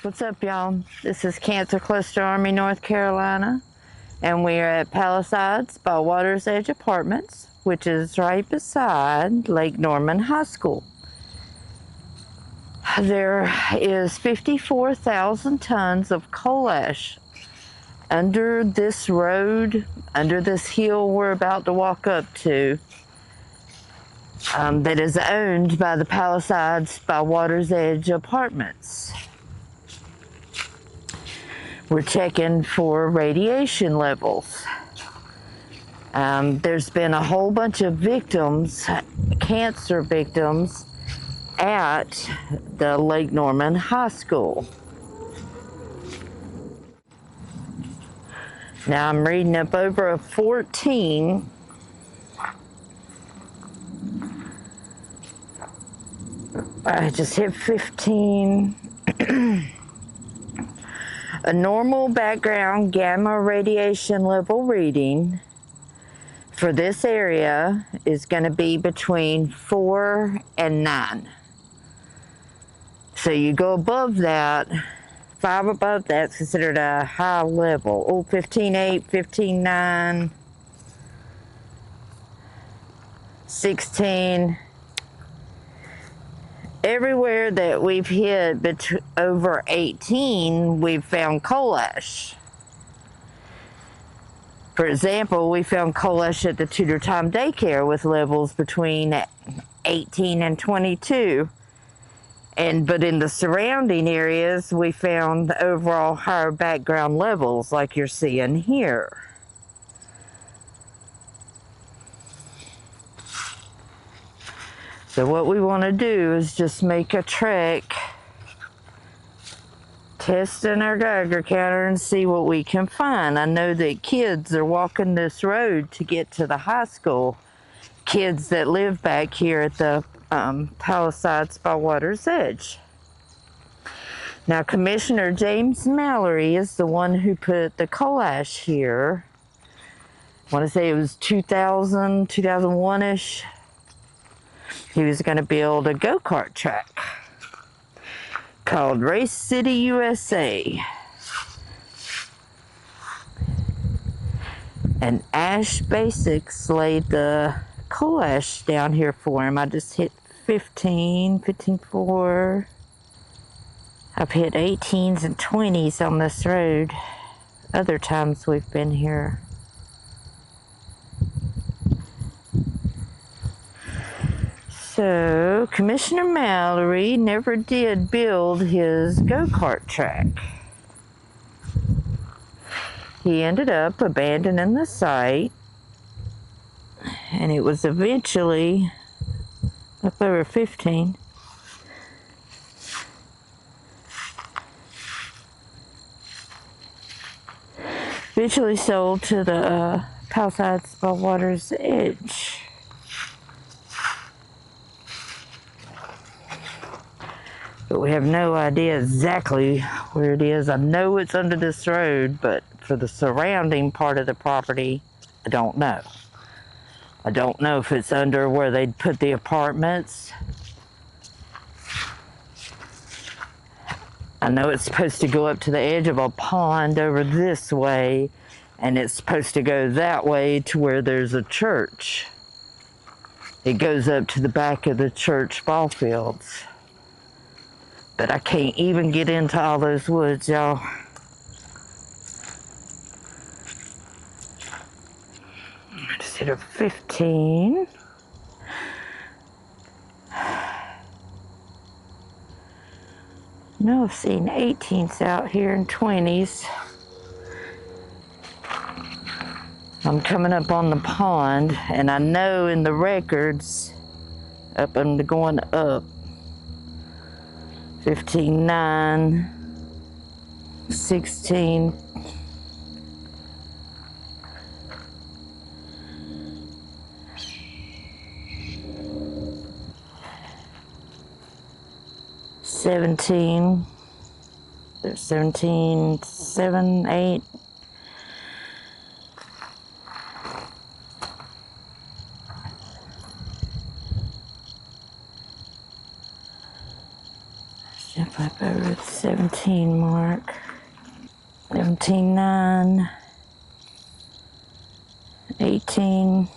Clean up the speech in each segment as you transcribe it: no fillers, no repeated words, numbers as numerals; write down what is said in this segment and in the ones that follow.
What's up, y'all? This is Cancer Cluster Army, North Carolina, and we are at Palisades by Water's Edge Apartments, which is right beside Lake Norman High School. There is 54,000 tons of coal ash under this road, under this hill we're about to walk up to, that is owned by the Palisades by Water's Edge Apartments. We're checking for radiation levels. There's been a whole bunch of victims, cancer victims, at the Lake Norman High School. Now I'm reading up over a 14. I just hit 15. A normal background gamma radiation level reading for this area is going to be between 4 and 9. So you go above that, 5 above that's considered a high level. Oh, 15.8, 15.9, 16. Everywhere that we've hit over 18, we've found coal ash. For example, we found coal ash at the Tudor Time Daycare with levels between 18 and 22. But in the surrounding areas, we found the overall higher background levels like you're seeing here. So what we want to do is just make a trek, testing our Geiger counter and see what we can find. I know that kids are walking this road to get to the high school. Kids that live back here at the Palisades by Water's Edge. Now, Commissioner James Mallory is the one who put the coal ash here. I want to say it was 2000, 2001-ish. He was going to build a go-kart track called Race City, USA. And Ash Basics laid the coal ash down here for him. I just hit 15, 15.4. I've hit 18s and 20s on this road other times we've been here. So, Commissioner Mallory never did build his go-kart track. He ended up abandoning the site, and it was eventually up over 15. Eventually sold to the Palisades by Water's Edge. But we have no idea exactly where it is. I know it's under this road, but for the surrounding part of the property, I don't know. I don't know if it's under where they'd put the apartments. I know it's supposed to go up to the edge of a pond over this way, and it's supposed to go that way to where there's a church. It goes up to the back of the church ball fields. But I can't even get into all those woods, y'all. I just hit a 15. No, I've seen 18s out here and 20s. I'm coming up on the pond, and I know in the records, up and going up, 15.9, 16. There's 17, 7, 8. Flip over the 17 mark. 17.9. 18.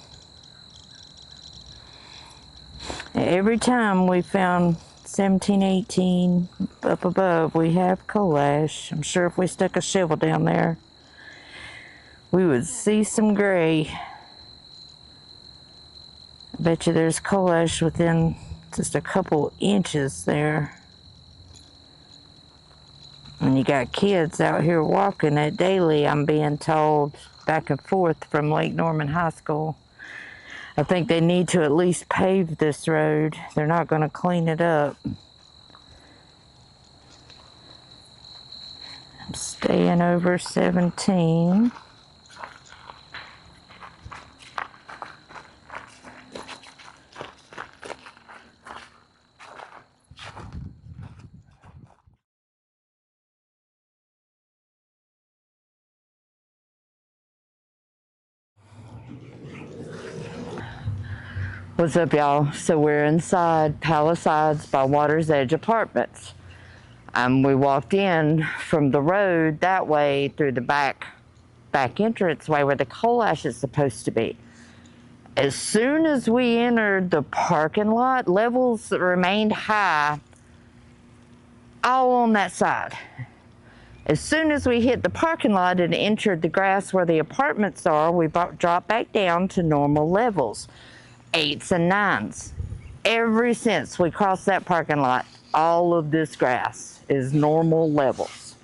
Every time we found 17, 18 up above, we have coal ash. I'm sure if we stuck a shovel down there, we would see some gray. I bet you there's coal ash within just a couple inches there. And you got kids out here walking it daily, I'm being told, back and forth from Lake Norman High School. I think they need to at least pave this road. They're not going to clean it up. I'm staying over 17. What's up, y'all? So we're inside Palisades by Water's Edge Apartments. We walked in from the road that way through the back entrance way where the coal ash is supposed to be. As soon as we entered the parking lot, levels remained high all on that side. As soon as we hit the parking lot and entered the grass where the apartments are, we dropped back down to normal levels. 8s and 9s. Ever since we crossed that parking lot, all of this grass is normal levels,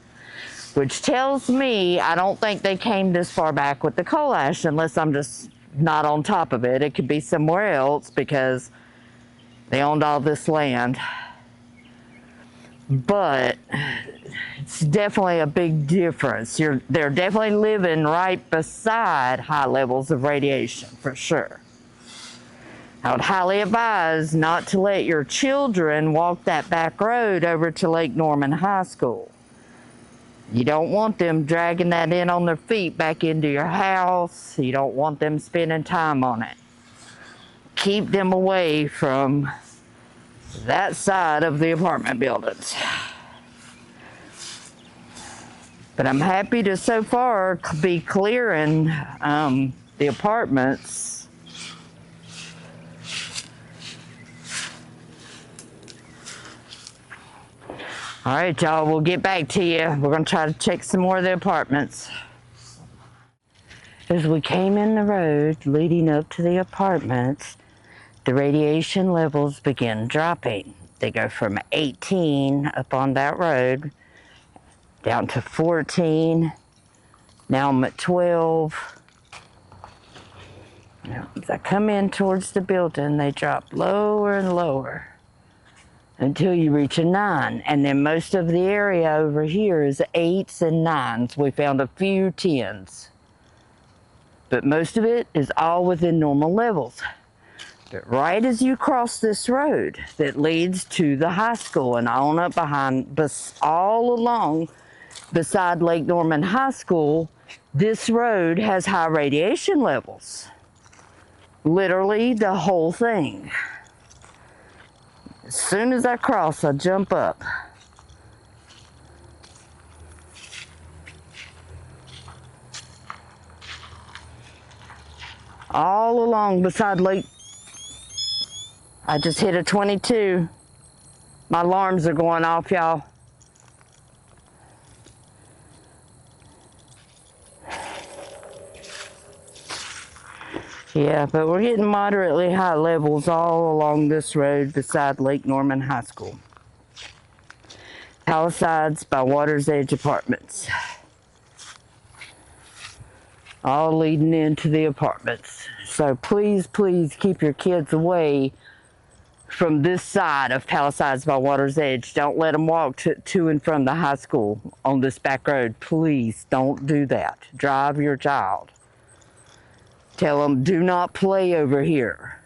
which tells me I don't think they came this far back with the coal ash unless I'm just not on top of it. It could be somewhere else because they owned all this land. But it's definitely a big difference. They're definitely living right beside high levels of radiation, for sure. I would highly advise not to let your children walk that back road over to Lake Norman High School. You don't want them dragging that in on their feet back into your house. You don't want them spending time on it. Keep them away from that side of the apartment buildings. But I'm happy to so far be clearing the apartments. All right, y'all, we'll get back to you. We're going to try to check some more of the apartments. As we came in the road leading up to the apartments, the radiation levels begin dropping. They go from 18 up on that road down to 14. Now I'm at 12. Now, as I come in towards the building, they drop lower and lower until you reach a 9. And then most of the area over here is 8s and 9s. We found a few 10s. But most of it is all within normal levels. But right as you cross this road that leads to the high school and on up behind, all along beside Lake Norman High School, this road has high radiation levels. Literally the whole thing. As soon as I cross, I jump up. All along beside Lake. I just hit a 22. My alarms are going off, y'all. Yeah, but we're getting moderately high levels all along this road beside Lake Norman High School. Palisades by Water's Edge Apartments. All leading into the apartments. So please, please keep your kids away from this side of Palisades by Water's Edge. Don't let them walk to and from the high school on this back road. Please don't do that. Drive your child. Tell them, do not play over here.